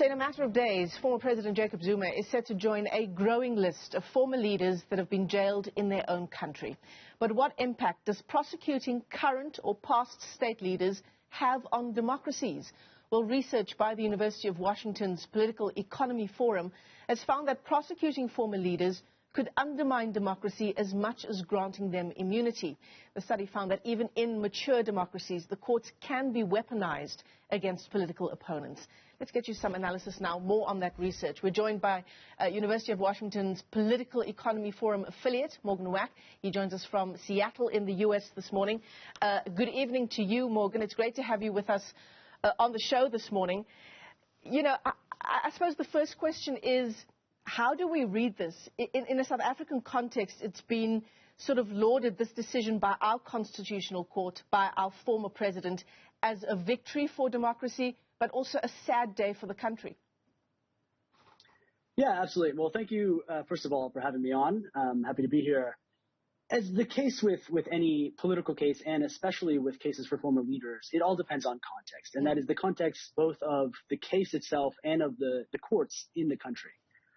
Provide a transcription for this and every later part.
So in a matter of days, former President Jacob Zuma is set to join a growing list of former leaders that have been jailed in their own country. But what impact does prosecuting current or past state leaders have on democracies? Well, research by the University of Washington's Political Economy Forum has found that prosecuting former leaders could undermine democracy as much as granting them immunity. The study found that even in mature democracies, the courts can be weaponized against political opponents. Let's get you some analysis now, more on that research. We're joined by University of Washington's Political Economy Forum affiliate, Morgan Wack. He joins us from Seattle in the U.S. this morning. Good evening to you, Morgan. It's great to have you with us on the show this morning. You know, I suppose the first question is, how do we read this? In a South African context, it's been sort of lauded, this decision by our constitutional court, by our former president, as a victory for democracy, but also a sad day for the country. Yeah, absolutely. Well, thank you, first of all, for having me on. I'm happy to be here. As the case with any political case, and especially with cases for former leaders, it all depends on context. And that is the context both of the case itself and of the courts in the country.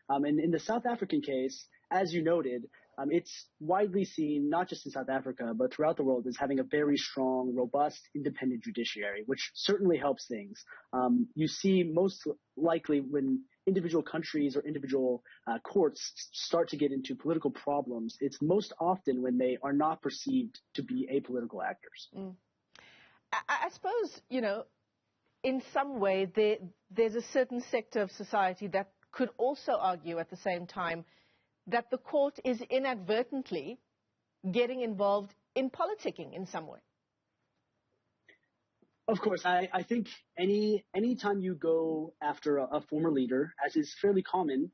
And in the South African case, as you noted, it's widely seen, not just in South Africa, but throughout the world, as having a very strong, robust, independent judiciary, which certainly helps things. You see most likely when individual countries or individual courts start to get into political problems, it's most often when they are not perceived to be apolitical actors. I suppose, you know, in some way, there's a certain sector of society that could also argue at the same time that the court is inadvertently getting involved in politicking in some way. Of course, I think any time you go after a former leader, as is fairly common,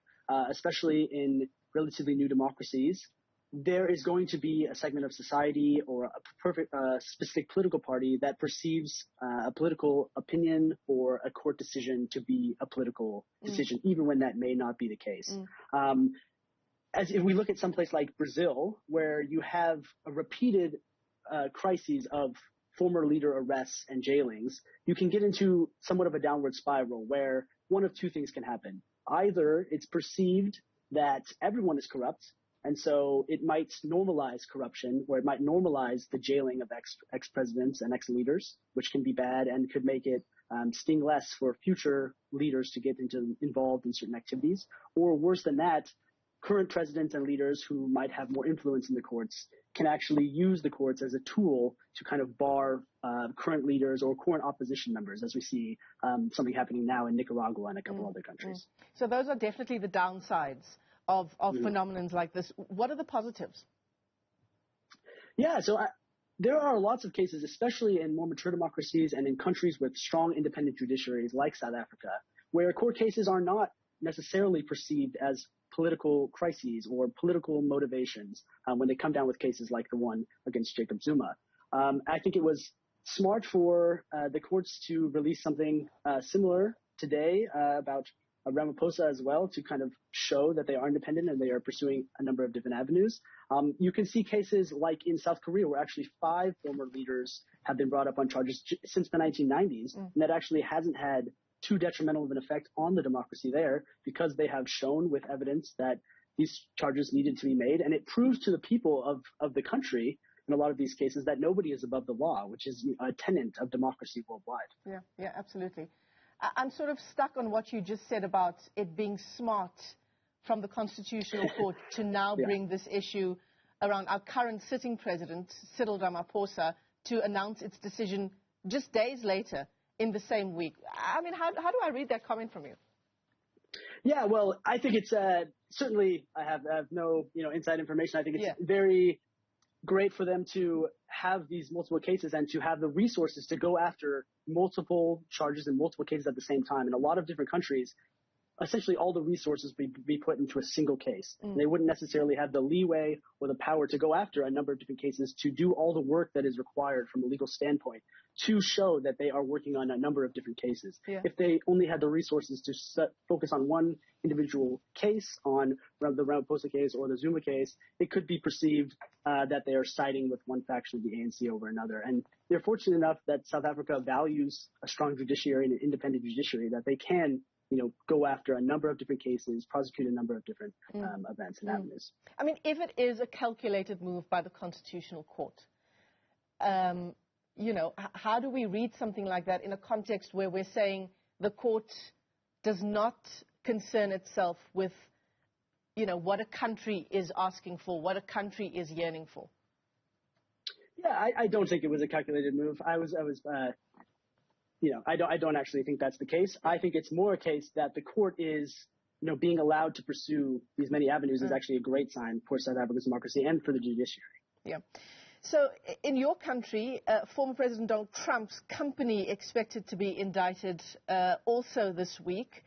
especially in relatively new democracies, there is going to be a segment of society or a specific political party that perceives a political opinion or a court decision to be a political decision, even when that may not be the case. As if we look at some place like Brazil, where you have a repeated crises of former leader arrests and jailings, you can get into somewhat of a downward spiral where one of two things can happen. Either it's perceived that everyone is corrupt, and so it might normalize corruption, or it might normalize the jailing of ex-presidents and ex-leaders, which can be bad and could make it sting less for future leaders to get involved in certain activities. Or worse than that, current presidents and leaders who might have more influence in the courts can actually use the courts as a tool to kind of bar current leaders or current opposition members, as we see something happening now in Nicaragua and a couple other countries. So those are definitely the downsides of phenomenons like this. What are the positives? Yeah, so there are lots of cases, especially in more mature democracies and in countries with strong independent judiciaries like South Africa, where court cases are not necessarily perceived as political crises or political motivations when they come down with cases like the one against Jacob Zuma. I think it was smart for the courts to release something similar today about Ramaphosa as well, to kind of show that they are independent and they are pursuing a number of different avenues. You can see cases like in South Korea where actually 5 former leaders have been brought up on charges since the 1990s, and that actually hasn't had too detrimental of an effect on the democracy there, because they have shown with evidence that these charges needed to be made. And it proves to the people of the country in a lot of these cases that nobody is above the law, which is a tenet of democracy worldwide. Yeah, absolutely. I'm sort of stuck on what you just said about it being smart from the Constitutional Court to now bring this issue around our current sitting president, Cyril Ramaphosa, to announce its decision just days later in the same week. I mean, how do I read that comment from you? Yeah, well, I think it's certainly, I have no inside information. I think it's very great for them to have these multiple cases and to have the resources to go after multiple charges and multiple cases at the same time. In a lot of different countries, essentially all the resources be put into a single case. They wouldn't necessarily have the leeway or the power to go after a number of different cases to do all the work that is required from a legal standpoint to show that they are working on a number of different cases. If they only had the resources to focus on one individual case, on the Ramaphosa case or the Zuma case, it could be perceived that they are siding with one faction of the ANC over another. And they're fortunate enough that South Africa values a strong judiciary and an independent judiciary, that they can go after a number of different cases, prosecute a number of different events and avenues. I mean, if it is a calculated move by the Constitutional Court, how do we read something like that in a context where we're saying the court does not concern itself with, what a country is asking for, what a country is yearning for? Yeah, I don't think it was a calculated move. I don't actually think that's the case. I think it's more a case that the court is, being allowed to pursue these many avenues is actually a great sign for South Africa's democracy and for the judiciary. Yeah. So in your country, former President Donald Trump's company expected to be indicted also this week.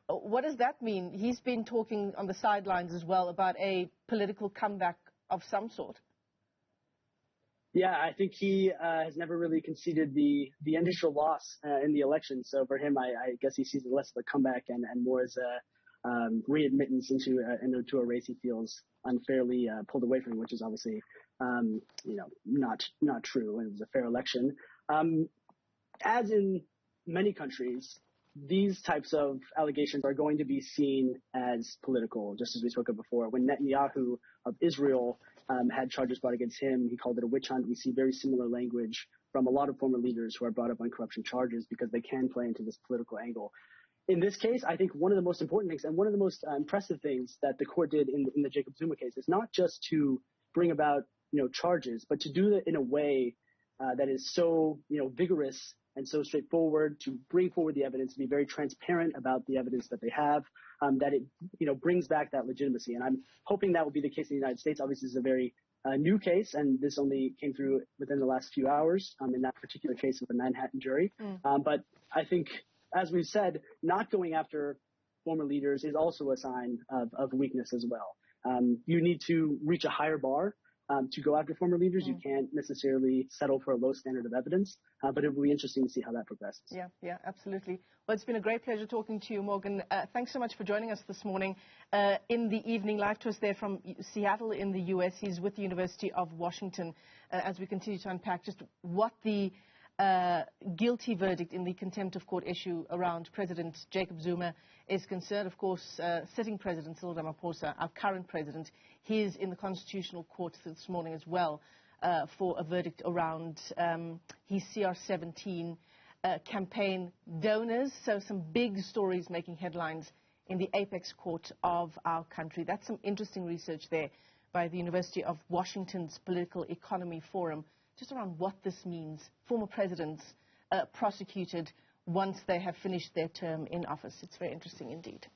What does that mean? He's been talking on the sidelines as well about a political comeback of some sort. Yeah, I think he has never really conceded the initial loss in the election. So for him, I guess he sees it less of a comeback and more as a readmittance into a race he feels unfairly pulled away from, which is obviously not true. And it was a fair election. As in many countries, these types of allegations are going to be seen as political, just as we spoke of before. When Netanyahu of Israel had charges brought against him, he called it a witch hunt. We see very similar language from a lot of former leaders who are brought up on corruption charges because they can play into this political angle. In this case, I think one of the most important things and one of the most impressive things that the court did in the Jacob Zuma case is not just to bring about charges, but to do it in a way that is so vigorous and so straightforward, to bring forward the evidence, to be very transparent about the evidence that they have, that it brings back that legitimacy. And I'm hoping that will be the case in the United States. Obviously, this is a very new case, and this only came through within the last few hours in that particular case of the Manhattan jury. But I think, as we've said, not going after former leaders is also a sign of weakness as well. You need to reach a higher bar to go after former leaders. You can't necessarily settle for a low standard of evidence, but it will be interesting to see how that progresses. Yeah, absolutely. Well, it's been a great pleasure talking to you, Morgan. Thanks so much for joining us this morning in the evening live to us there from Seattle in the U.S. He's with the University of Washington as we continue to unpack just what the guilty verdict in the contempt of court issue around President Jacob Zuma is concerned. Of course, sitting President Cyril Ramaphosa, our current president, he is in the Constitutional Court this morning as well for a verdict around his CR17 campaign donors. So some big stories making headlines in the apex court of our country. That's some interesting research there by the University of Washington's Political Economy Forum, just around what this means. Former presidents prosecuted once they have finished their term in office. It's very interesting indeed.